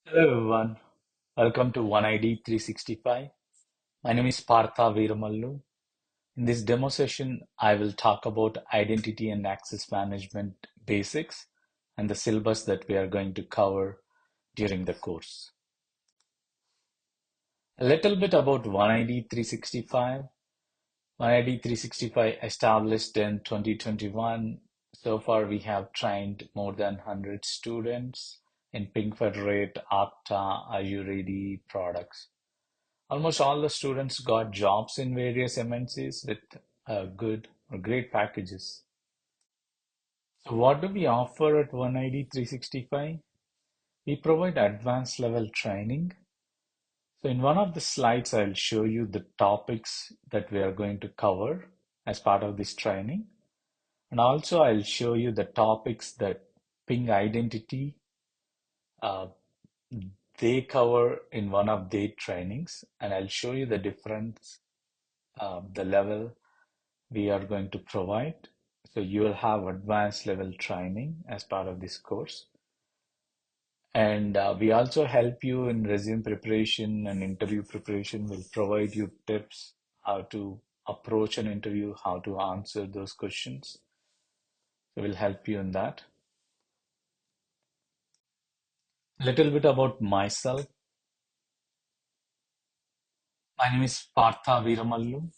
Hello everyone, welcome to One ID 365. My name is Partha Veeramallu. In this demo session, I will talk about identity and access management basics and the syllabus that we are going to cover during the course. A little bit about One ID 365. One ID 365 established in 2021. So far, we have trained more than 100 students in Ping Federate, Okta, Are You Ready products. Almost all the students got jobs in various MNCs with good or great packages. So what do we offer at OneID 365? We provide advanced level training. So in one of the slides, I'll show you the topics that we are going to cover as part of this training. And also I'll show you the topics that Ping Identity uh, they cover in one of their trainings. And I'll show you the difference, the level we are going to provide. So you will have advanced level training as part of this course. And we also help you in resume preparation and interview preparation. We'll provide you tips how to approach an interview, how to answer those questions. So we'll help you in that. Little bit about myself. My name is Partha Veeramallu.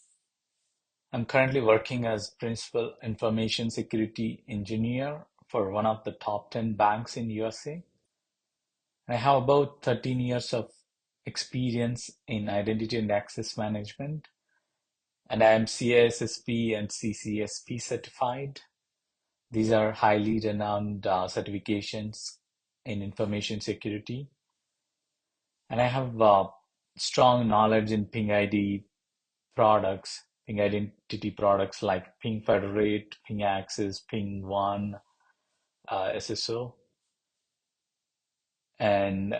I'm currently working as Principal Information Security Engineer for one of the top 10 banks in USA. I have about 13 years of experience in identity and access management, and I am CISSP and CCSP certified. These are highly renowned certifications in information security, and I have strong knowledge in Ping ID products, Ping identity products like Ping Federate, Ping Access, Ping One, SSO, and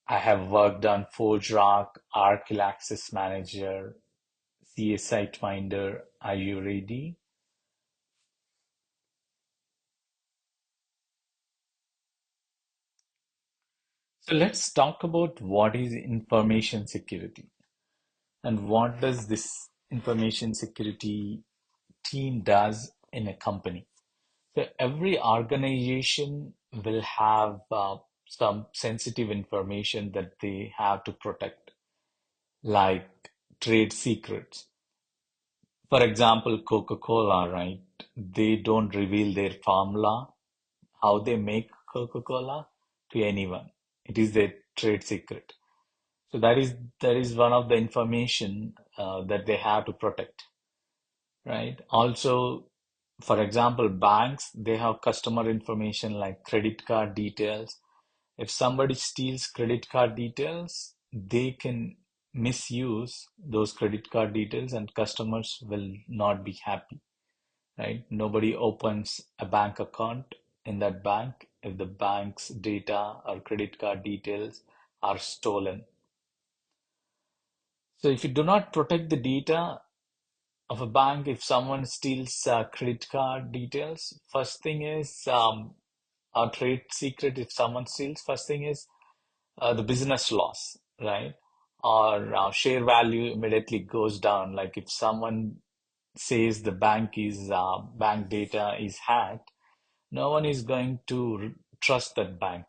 I have worked on ForgeRock, Arc Access Manager, CS SiteMinder. Are you ready? So let's talk about what is information security and what does this information security team does in a company. So every organization will have some sensitive information that they have to protect, like trade secrets. For example, Coca-Cola, right? They don't reveal their formula, how they make Coca-Cola to anyone. It is their trade secret. So that is one of the information that they have to protect, right? Also, for example, banks, they have customer information like credit card details. If somebody steals credit card details, they can misuse those credit card details and customers will not be happy, right? Nobody opens a bank account in that bank if the bank's data or credit card details are stolen. So if you do not protect the data of a bank, if someone steals credit card details, first thing is our trade secret. If someone steals, first thing is the business loss, right? Or share value immediately goes down. Like if someone says the bank data is hacked, no one is going to trust that bank.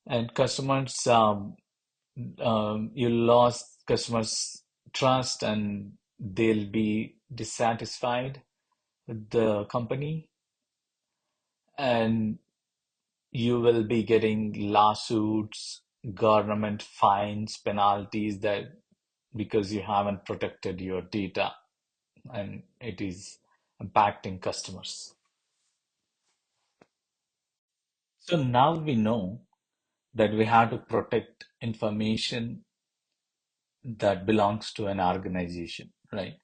And customers, you lost customers' trust and they'll be dissatisfied with the company, and you will be getting lawsuits, government fines, penalties that because you haven't protected your data and it is impacting customers. So now we know that we have to protect information that belongs to an organization, right?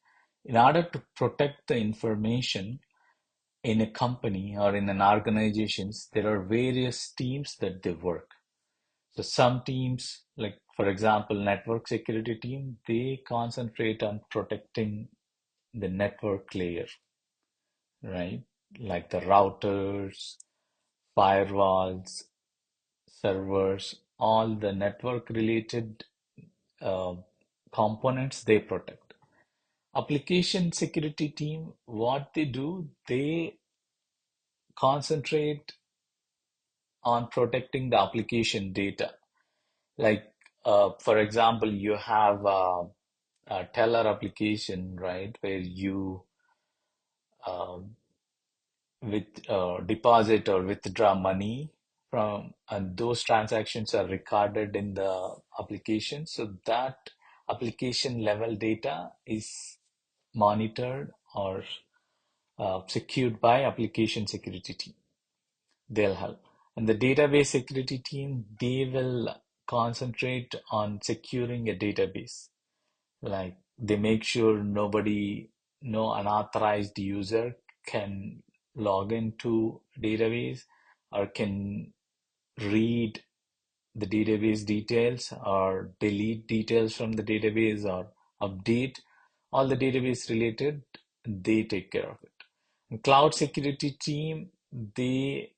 In order to protect the information in a company or in an organizations, there are various teams that they work. So some teams, like for example, network security team, they concentrate on protecting the network layer, right? Like the routers, firewalls, servers, all the network related uh, components they protect. Application security team, what they do, they concentrate on protecting the application data. Like, for example, you have a teller application, right, where you um, with deposit or withdraw money from, and those transactions are recorded in the application. So that application level data is monitored or secured by application security team. They'll help. And the database security team, they will concentrate on securing a database. Like they make sure no unauthorized user can log into database or can read the database details or delete details from the database or update all the database related, they take care of it. And cloud security team, they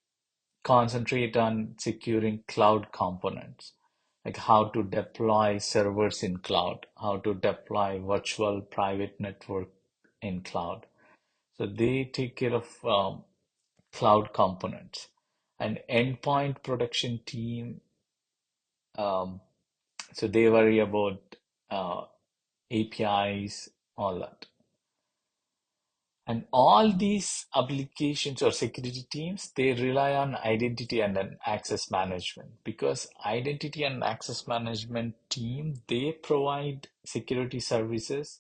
concentrate on securing cloud components, like how to deploy servers in cloud, how to deploy virtual private network in cloud. So they take care of cloud components. And endpoint protection team, um, so they worry about uh, APIs, all that. And all these applications or security teams, they rely on identity and then access management, because identity and access management team, they provide security services,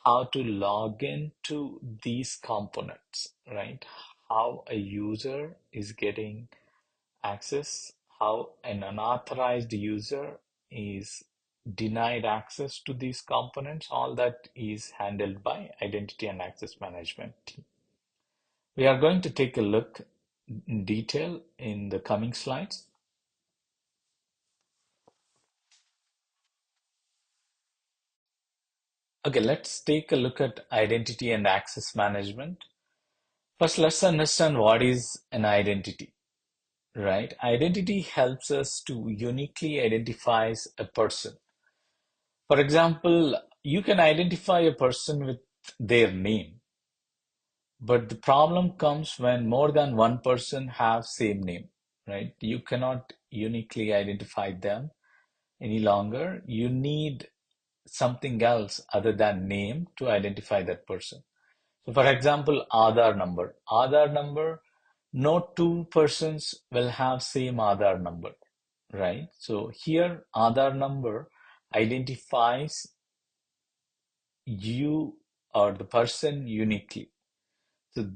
how to log into these components, right? How a user is getting access, how an unauthorized user is denied access to these components, all that is handled by identity and access management team. We are going to take a look in detail in the coming slides. Okay, let's take a look at identity and access management. First, let's understand what is an identity, right? Identity helps us to uniquely identify a person. For example, you can identify a person with their name, but the problem comes when more than one person have same name, right? You cannot uniquely identify them any longer. You need something else other than name to identify that person. So for example, Aadhaar number. Aadhaar number, no two persons will have same Aadhaar number, right? So here Aadhaar number identifies you or the person uniquely. So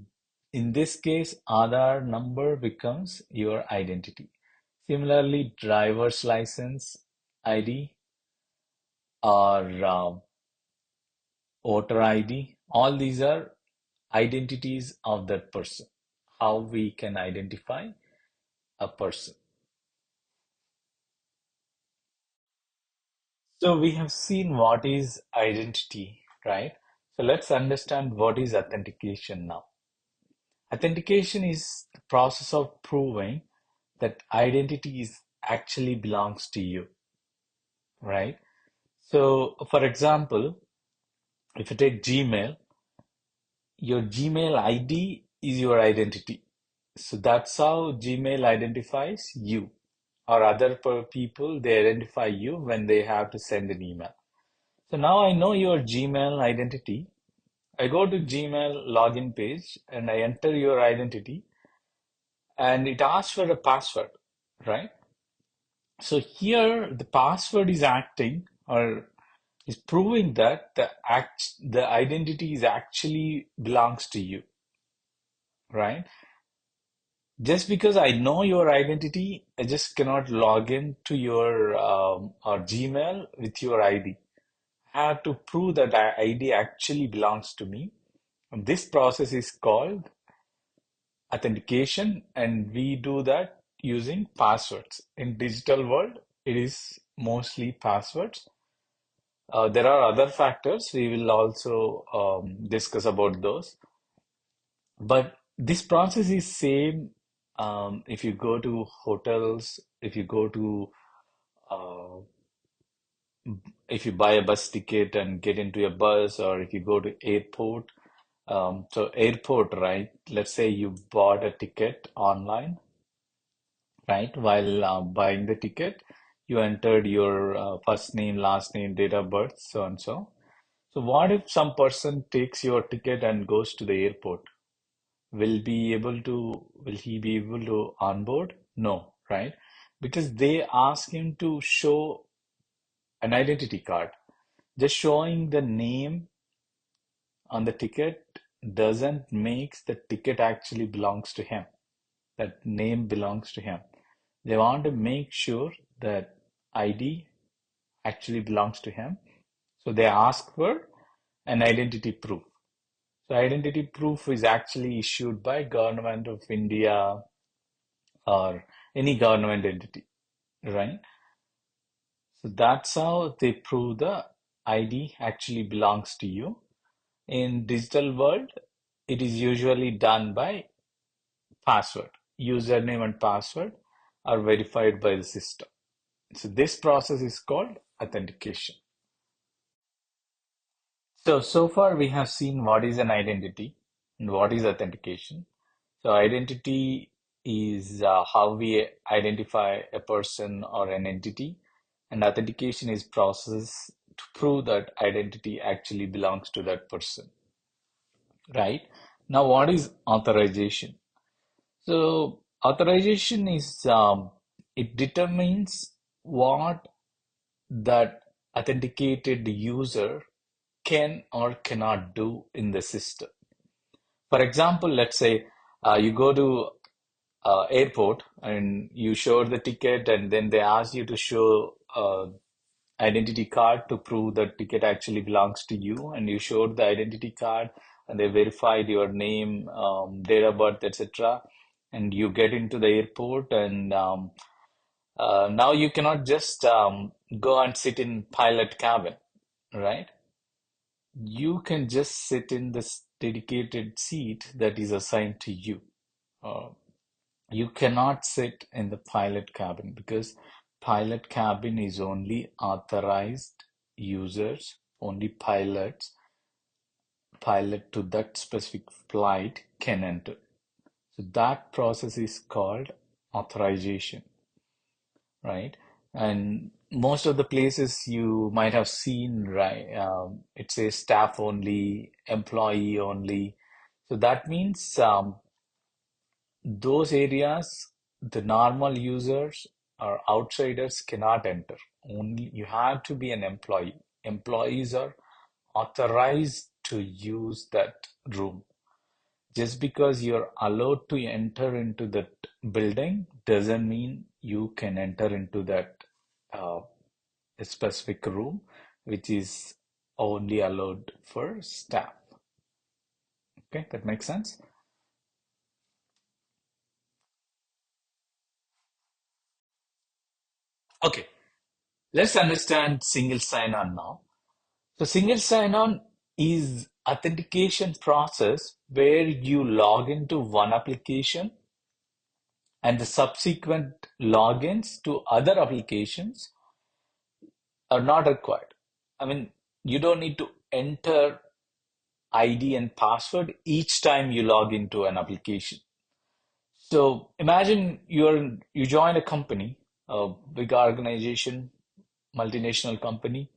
in this case, Aadhaar number becomes your identity. Similarly, driver's license ID or voter ID, all these are identities of that person, how we can identify a person. So we have seen what is identity, right? So let's understand what is authentication now. Authentication is the process of proving that identity is actually belongs to you, right? So for example, if you take Gmail, your Gmail ID is your identity. So that's how Gmail identifies you, or other people, they identify you when they have to send an email. So now I know your Gmail identity. I go to Gmail login page and I enter your identity and it asks for a password, right? So here the password is acting or is proving that the identity is actually belongs to you, right? Just because I know your identity, I just cannot log in to your or Gmail with your ID. I have to prove that ID actually belongs to me. And this process is called authentication, and we do that using passwords. In digital world, it is mostly passwords. There are other factors. We will also discuss about those. But this process is same if you go to hotels, if you go to uh, if you buy a bus ticket and get into a bus, or if you go to airport, so airport, right? Let's say you bought a ticket online, right? While buying the ticket, you entered your first name, last name, date of birth, so and so. So what if some person takes your ticket and goes to the airport? Will he be able to onboard? No, right? Because they ask him to show an identity card. Just showing the name on the ticket doesn't make the ticket actually belongs to him. That name belongs to him. They want to make sure that ID actually belongs to him. So they ask for an identity proof. So identity proof is actually issued by Government of India or any government entity, right? So that's how they prove the ID actually belongs to you. In digital world, it is usually done by password. Username and password are verified by the system. So this process is called authentication. So far we have seen what is an identity and what is authentication. So identity is how we identify a person or an entity, and authentication is process to prove that identity actually belongs to that person, right? Now, what is authorization? So authorization is it determines what that authenticated user can or cannot do in the system. For example, let's say you go to airport and you show the ticket, and then they ask you to show identity card to prove the ticket actually belongs to you, and you showed the identity card and they verified your name, date of birth, etc. And you get into the airport, and now you cannot just go and sit in pilot cabin, right? You can just sit in this dedicated seat that is assigned to you. Uh, you cannot sit in the pilot cabin because pilot cabin is only authorized users, only pilot to that specific flight can enter. So that process is called authorization, right? And most of the places you might have seen, right? It says staff only, employee only. So that means those areas, the normal users or outsiders cannot enter. Only you have to be an employee. Employees are authorized to use that room. Just because you're allowed to enter into that building doesn't mean you can enter into that uh, specific room, which is only allowed for staff. Okay, that makes sense? Okay, let's understand single sign-on now. So single sign-on is authentication process where you log into one application and the subsequent logins to other applications are not required. I mean, you don't need to enter ID and password each time you log into an application. So imagine you join a company, a big organization, multinational company.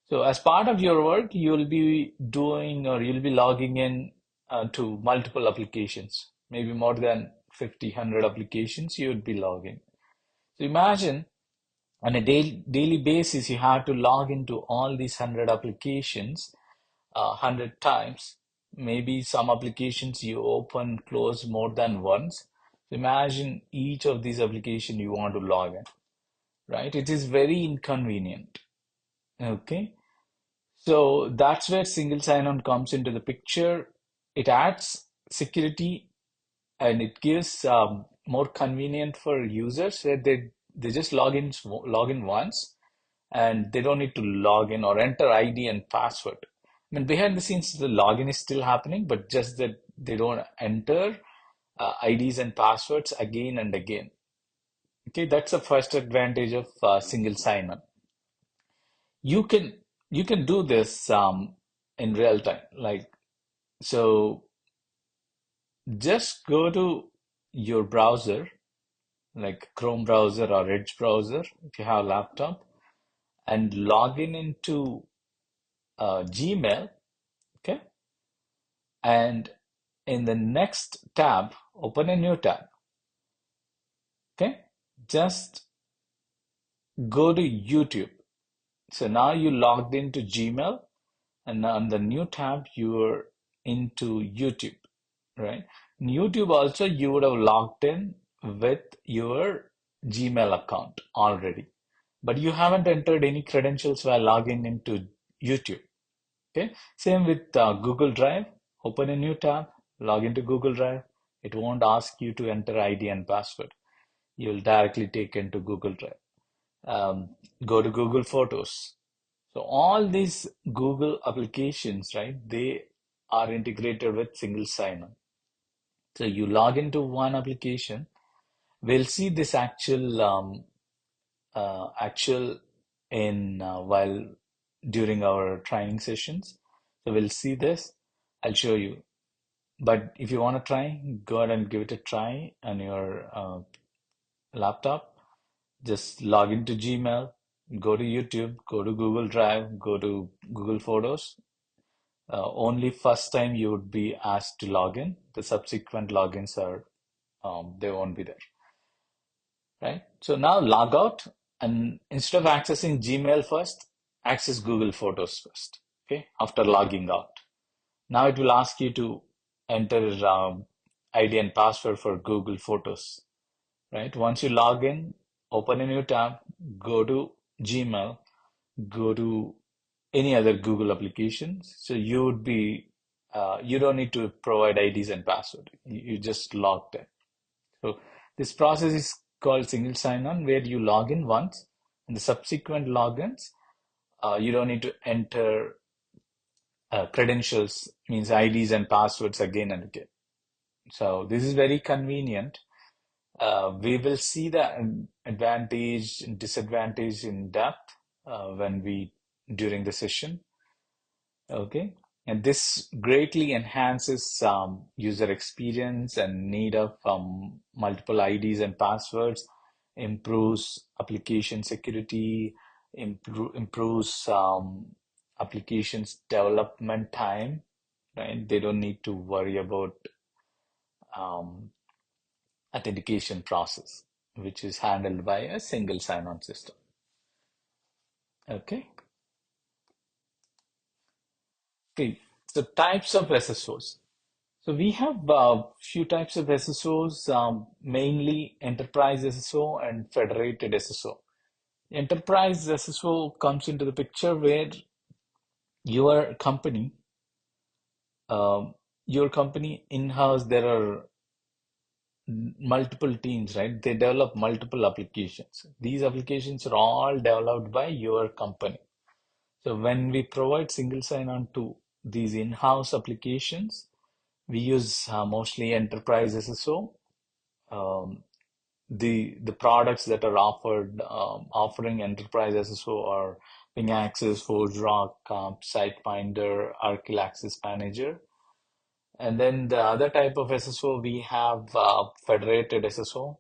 So as part of your work, you'll be doing or you'll be logging in to multiple applications, maybe more than 50, 100 applications you would be logging. So imagine on a daily basis, you have to log into all these 100 applications 100 times. Maybe some applications you open, close more than once. So imagine each of these applications you want to log in, right? It is very inconvenient. Okay. So that's where single sign-on comes into the picture. It adds security and it gives more convenient for users where they just log in once and they don't need to log in or enter ID and password. I mean, behind the scenes, the login is still happening, but just that they don't enter IDs and passwords again and again. Okay, that's the first advantage of single sign-on. You can you can do this in real time. Like so, just go to your browser, like Chrome browser or Edge browser, if you have a laptop, and log in into Gmail. Okay, and in the next tab, open a new tab. Okay, just go to YouTube. So now you logged into Gmail, and on the new tab, you're into YouTube, right? In YouTube also, you would have logged in with your Gmail account already, but you haven't entered any credentials while logging into YouTube. Okay, same with Google Drive. Open a new tab, log into Google Drive. It won't ask you to enter ID and password. You'll directly take into Google Drive. Go to Google Photos. So all these Google applications, right, they are integrated with single sign-on. So you log into one application, we'll see this actual in while during our training sessions. So we'll see this. I'll show you. But if you want to try, go ahead and give it a try on your laptop. Just log into Gmail, go to YouTube, go to Google Drive, go to Google Photos. Only first time you would be asked to log in. The subsequent logins are they won't be there, right? So now log out, and instead of accessing Gmail first, access Google Photos first. Okay, after logging out. Now it will ask you to enter ID and password for Google Photos, right? Once you log in, open a new tab, go to Gmail, go to any other Google applications. So you would be, you don't need to provide IDs and password. You just logged in. So this process is called single sign-on, where you log in once, and the subsequent logins, you don't need to enter credentials, means IDs and passwords again and again. So this is very convenient. We will see the advantage and disadvantage in depth when we during the session. Okay, and this greatly enhances user experience and need of multiple IDs and passwords, improves application security, improves applications development time, right? They don't need to worry about um, authentication process, which is handled by a single sign-on system. Okay. Okay. So types of SSOs. So we have a few types of SSOs, mainly enterprise SSO and federated SSO. Enterprise SSO comes into the picture where your company, um, your company in-house, there are multiple teams, right? They develop multiple applications. These applications are all developed by your company. So when we provide single sign-on to these in-house applications, we use mostly enterprise SSO. Um, the products that are offering enterprise SSO are Ping Access, ForgeRock, SiteFinder, Archil Access Manager. And then the other type of SSO we have federated SSO,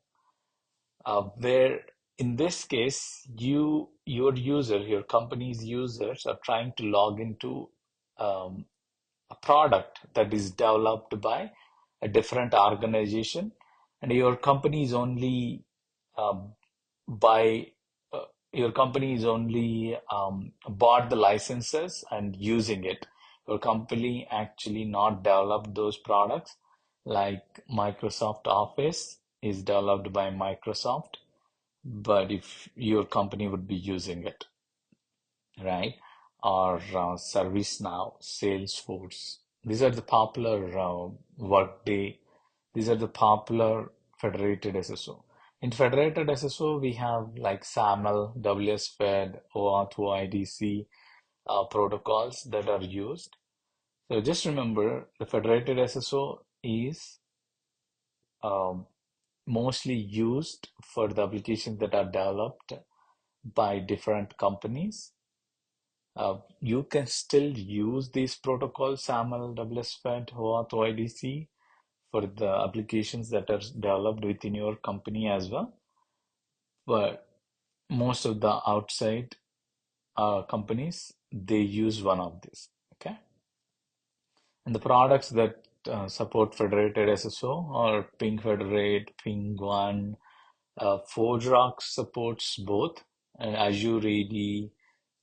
where in this case your user, your company's users are trying to log into um, a product that is developed by a different organization, and your company is only um, by your company is only bought the licenses and using it. Your company actually not developed those products, like Microsoft Office is developed by Microsoft, but if your company would be using it, right? Or ServiceNow, Salesforce. These are the popular Workday. These are the popular federated SSO. In federated SSO, we have like SAML, WSFed, OAuth, OIDC protocols that are used. So just remember, the federated SSO is um, mostly used for the applications that are developed by different companies. You can still use these protocols, SAML, WSFET, OAuth, OIDC, for the applications that are developed within your company as well. But most of the outside companies, they use one of these. Okay. And the products that support federated SSO or Ping Federate, Ping One, ForgeRock supports both, and Azure AD,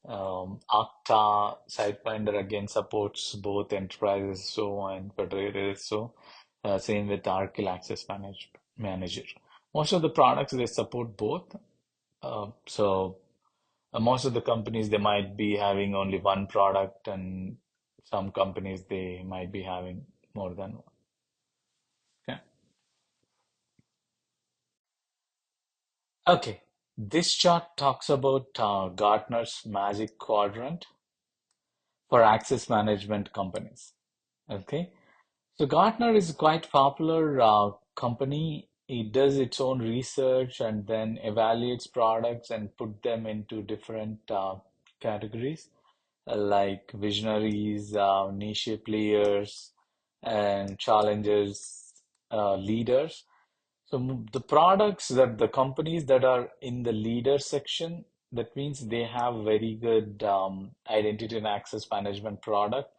Okta SiteMinder again supports both Enterprise SSO and Federated SSO. Same with Arkle Manager. Most of the products they support both. Most of the companies they might be having only one product, and some companies they might be having more than one. Okay. Okay. This chart talks about Gartner's Magic Quadrant for access management companies. Okay. So Gartner is a quite popular company. It does its own research and then evaluates products and put them into different categories like visionaries, niche players, and challengers, leaders. So the products that the companies that are in the leader section, that means they have very good identity and access management product,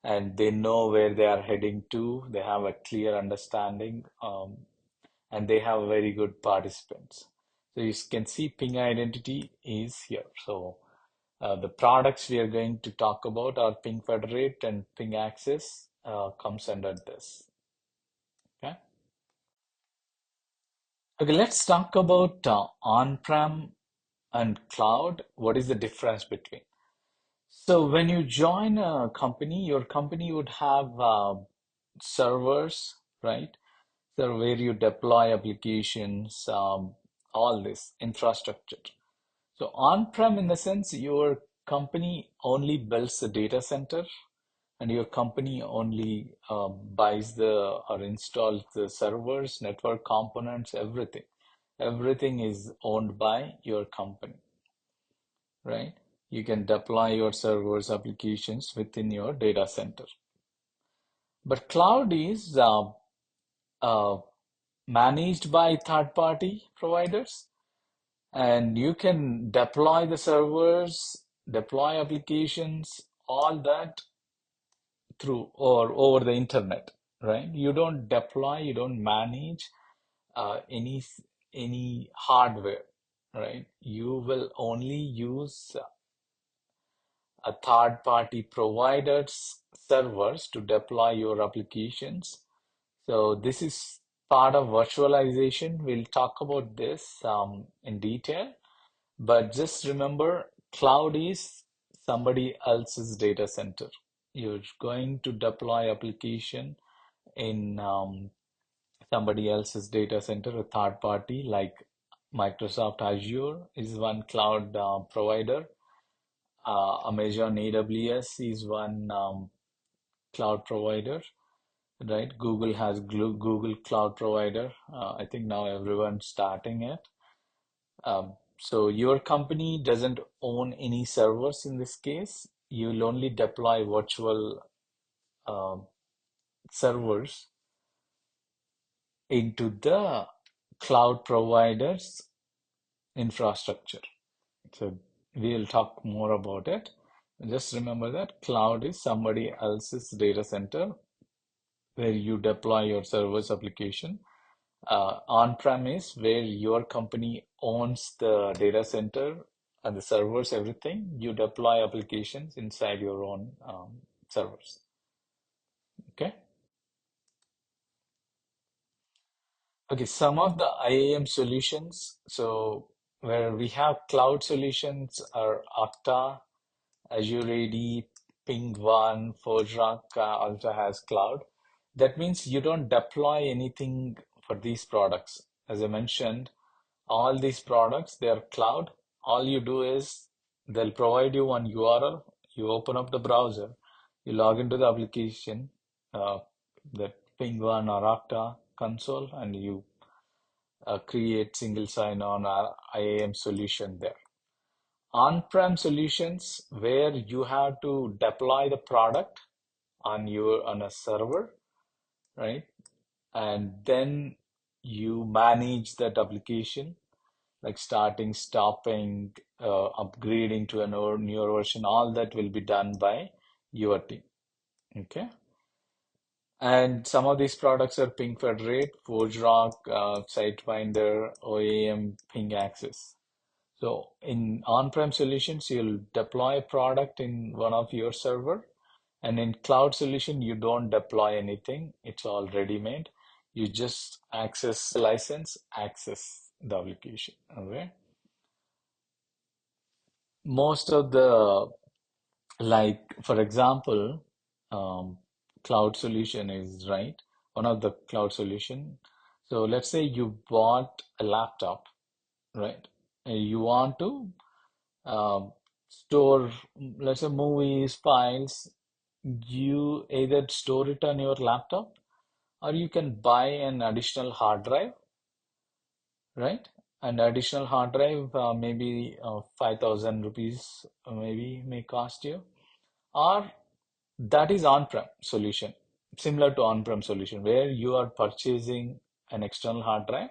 and they know where they are heading to. They have a clear understanding, and they have very good participants. So you can see Ping Identity is here. So the products we are going to talk about are Ping Federate and Ping Access comes under this. Okay. Okay, let's talk about on-prem and cloud. What is the difference between? So when you join a company, your company would have servers, right? So where you deploy applications, all this infrastructure. So on-prem, in the sense, your company only builds the data center, and your company only buys the or installs the servers, network components, everything. Everything is owned by your company, right? You can deploy your servers, applications within your data center. But cloud is uh, managed by third-party providers, and you can deploy the servers, deploy applications, all that through or over the internet, right? You don't deploy, you don't manage any hardware, right? You will only use a third party provider's servers to deploy your applications. So this is part of virtualization. We'll talk about this in detail, but just remember, cloud is somebody else's data center. You're going to deploy application in somebody else's data center, a third party like Microsoft Azure is one cloud provider. Amazon AWS is one cloud provider, right? Google has Google Cloud Provider. I think now everyone's starting it. So your company doesn't own any servers in this case. You'll only deploy virtual um servers into the cloud provider's infrastructure. So we'll talk more about it. Just remember that cloud is somebody else's data center where you deploy your servers application. On-prem is where your company owns the data center and the servers, everything. You deploy applications inside your own servers. Okay. Okay, some of the IAM solutions. So where we have cloud solutions are Okta, Azure AD, Ping One, ForgeRock also has cloud. That means you don't deploy anything for these products. As I mentioned, all these products, they are cloud. All you do is they'll provide you one URL. You open up the browser, you log into the application, uh, that Ping One or Okta. console and you create single sign-on IAM solution there. On-prem solutions where you have to deploy the product on a server, right? And then you manage that application, like starting, stopping, upgrading to a newer version. All that will be done by your team. Okay. And some of these products are Ping Federate, ForgeRock, Sitefinder, OAM, Ping Access. So in on-prem solutions, you'll deploy a product in one of your server, and in cloud solution, you don't deploy anything. It's all ready-made. You just access license, access the application. Okay. Most of the, like for example, um, cloud solution is right. One of the cloud solution. So let's say you bought a laptop, right? And you want to store, let's say, movies, files. You either store it on your laptop or you can buy an additional hard drive, right? An additional hard drive, maybe 5,000 rupees, maybe may cost you. Or that is on-prem solution, similar to on-prem solution, where you are purchasing an external hard drive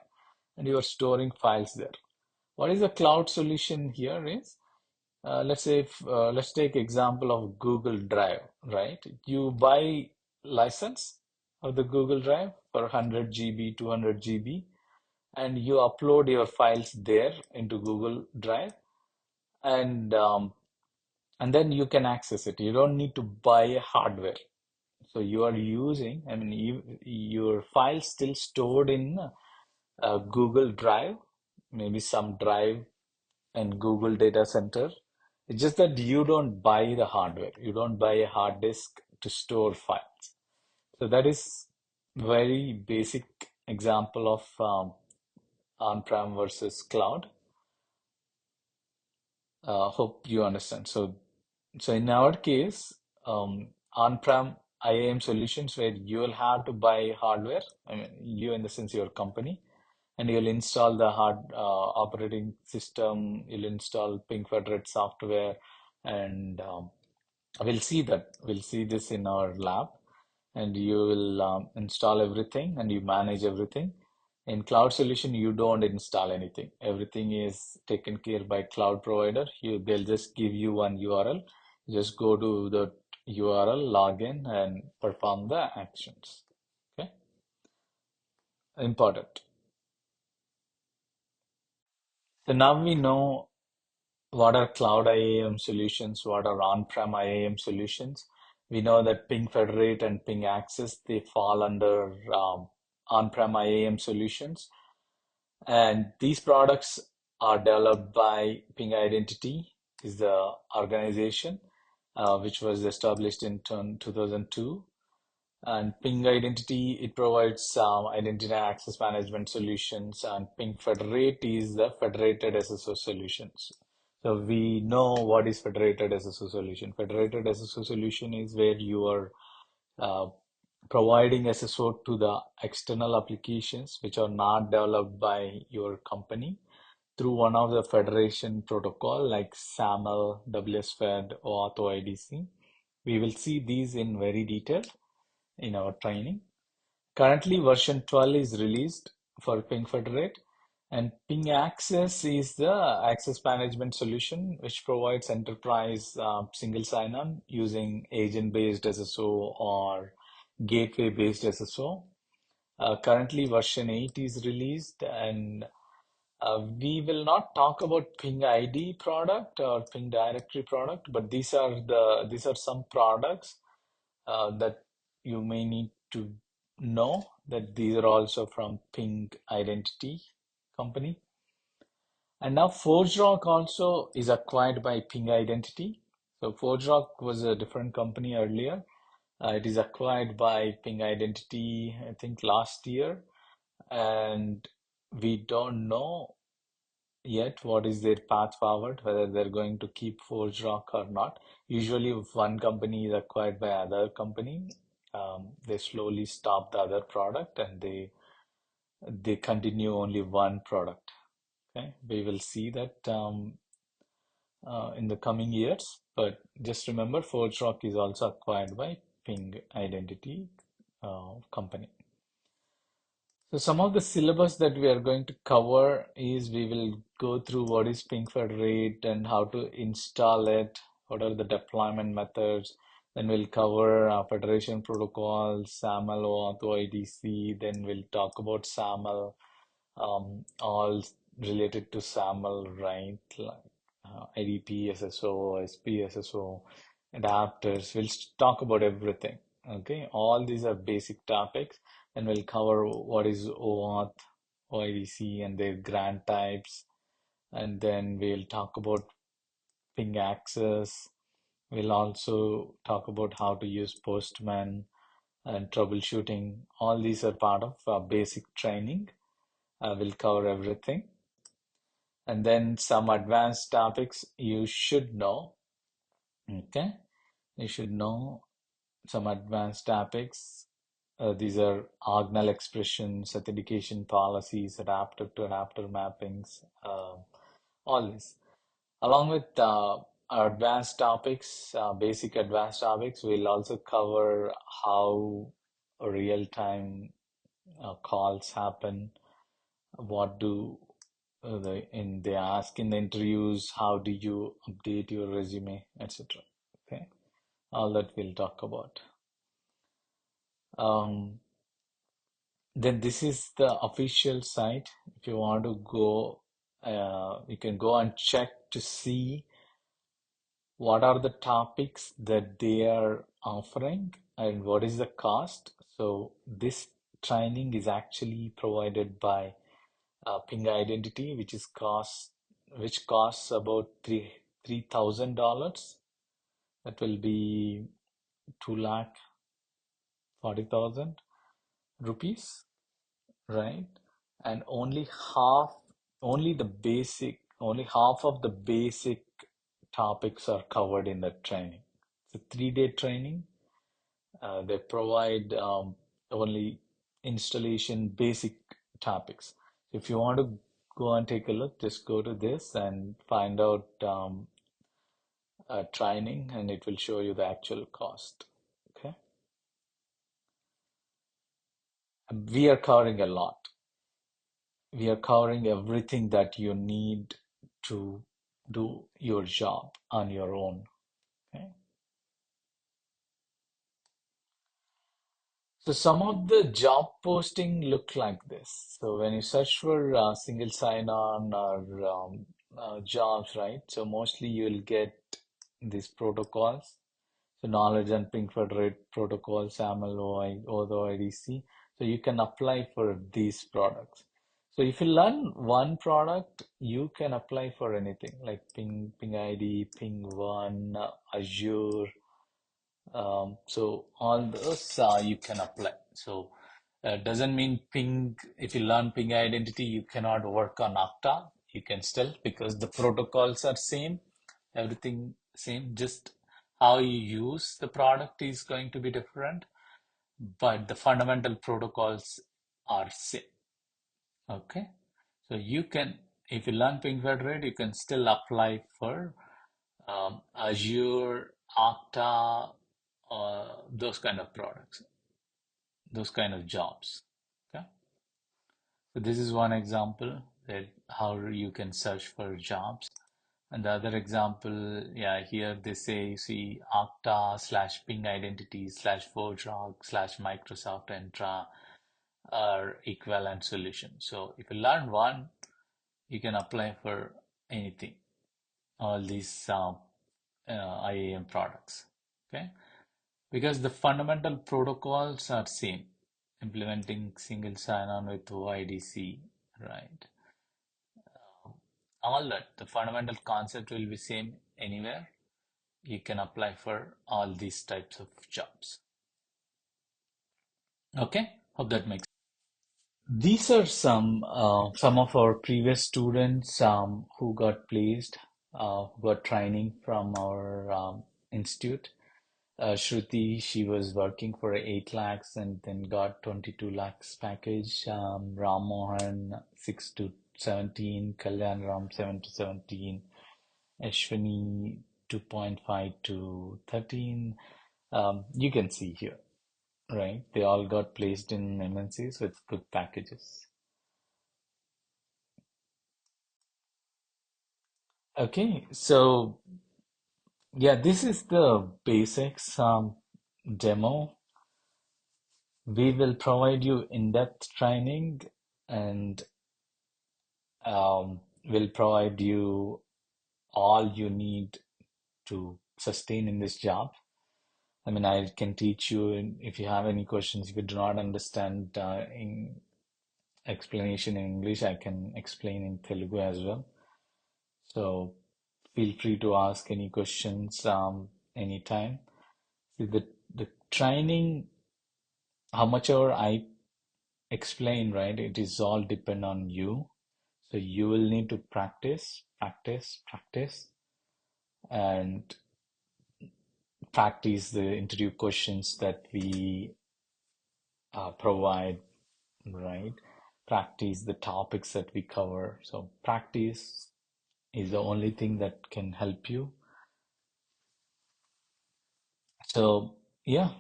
and you are storing files there. What is the cloud solution here is, let's say, let's take example of Google Drive, right? You buy license of the Google Drive for 100 GB, 200 GB, and you upload your files there into Google Drive, and um, and then you can access it. You don't need to buy hardware. So you are using, I mean, your file still stored in Google Drive, maybe some drive and Google data center. It's just that you don't buy the hardware. You don't buy a hard disk to store files. So that is very basic example of on-prem versus cloud. Hope you understand. So in our case, on-prem IAM solutions where you will have to buy hardware, I mean, you in the sense your company, and you'll install the hard operating system, you'll install Ping Federate software, and we'll see this in our lab, and you will install everything and you manage everything. In cloud solution, you don't install anything. Everything is taken care by cloud provider. They'll just give you one URL. Just go to the URL, log in, and perform the actions. Okay, important. So now we know what are cloud IAM solutions, what are on-prem IAM solutions. We know that Ping Federate and Ping Access, they fall under on-prem IAM solutions. And these products are developed by Ping Identity, is the organization which was established in 2002. And Ping Identity, it provides identity access management solutions, and Ping Federate is the federated SSO solutions. So we know what is federated SSO solution. Federated SSO solution is where you are uh, providing SSO to the external applications which are not developed by your company through one of the federation protocol like SAML, WSFed, or AuthOIDC. We will see these in very detail in our training. Currently, version 12 is released for Ping Federate, and Ping Access is the access management solution which provides enterprise single sign-on using agent-based SSO or gateway-based SSO. Currently, version 8 is released, and we will not talk about Ping ID product or Ping directory product, but these are some products that you may need to know that these are also from Ping Identity company. And now ForgeRock also is acquired by Ping Identity. So ForgeRock was a different company earlier. It is acquired by Ping Identity, I think last year, and we don't know yet what is their path forward, whether they're going to keep ForgeRock or not. Usually, if one company is acquired by other company, they slowly stop the other product and they they continue only one product. Okay, we will see that in the coming years. But just remember, ForgeRock is also acquired by Ping Identity company. So some of the syllabus that we are going to cover is we will go through what is Ping Federate and how to install it, what are the deployment methods. Then we'll cover Federation protocols, SAML, OAuth, OIDC. Then we'll talk about SAML, all related to SAML, right? Like IDP, SSO, SP, SSO, adapters. We'll talk about everything. Okay, all these are basic topics, and we'll cover what is OAuth, OIDC, and their grant types. And then we'll talk about ping access. We'll also talk about how to use Postman and troubleshooting. All these are part of basic training. We'll cover everything. And then some advanced topics you should know. Okay, you should know some advanced topics. These are ordinal expressions, authentication policies, adapter to adapter mappings, all this. Along with our advanced topics, basic advanced topics, we'll also cover how real-time calls happen, what do they ask in the interviews, how do you update your resume, etc. Okay, all that we'll talk about. Um, then this is the official site. If you want to go, you can go and check to see what are the topics that they are offering and what is the cost. So this training is actually provided by Ping Identity, which costs about $3,000. That will be 2,40,000 rupees, right? And only half of the basic topics are covered in the training. It's a 3-day training. They provide only installation basic topics. If you want to go and take a look, just go to this and find out training, and it will show you the actual cost. Okay, we are covering a lot. We are covering everything that you need to do your job on your own. Okay. So some of the job posting look like this. So when you search for single sign-on or jobs, right? So mostly you'll get these protocols. So knowledge and ping federate protocol, SAML, OIDC. So you can apply for these products. So if you learn one product, you can apply for anything like Ping ID, Ping One, Azure. So all those you can apply. So doesn't mean Ping, if you learn Ping identity, you cannot work on Okta. You can still, because the protocols are same, everything same, just how you use the product is going to be different, but the fundamental protocols are same. Okay. So you can, if you learn Ping Federate, you can still apply for Azure, Okta, those kind of products, those kind of jobs. Okay, so this is one example that how you can search for jobs. And the other example, yeah, here they say, see, Okta slash Ping Identity slash ForgeRock slash Microsoft Entra are equivalent solutions. So if you learn one, you can apply for anything, all these IAM products. Okay, because the fundamental protocols are same, implementing single sign-on with OIDC, right? All that, the fundamental concept will be same anywhere. You can apply for all these types of jobs. Okay, hope that makes sense. These are some of our previous students who got placed, who got training from our institute. Shruti, she was working for 8 lakhs and then got 22 lakhs package. Ram Mohan, 6 to 17. Kalyan Ram, 7 to 17. Ashwini, 2.5 to 13. You can see here, right? They all got placed in MNCs with good packages. Okay, so yeah, this is the basics demo. We will provide you in-depth training and will provide you all you need to sustain in this job. I mean, I can teach you, and if you have any questions, if you do not understand in explanation in English, I can explain in Telugu as well. So feel free to ask any questions anytime. See, the training, how much ever I explain, right? It is all depend on you. So you will need to practice, practice, practice, and practice the interview questions that we provide, right? Practice the topics that we cover. So practice is the only thing that can help you. So yeah,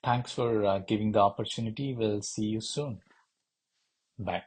thanks for giving the opportunity. We'll see you soon. Bye.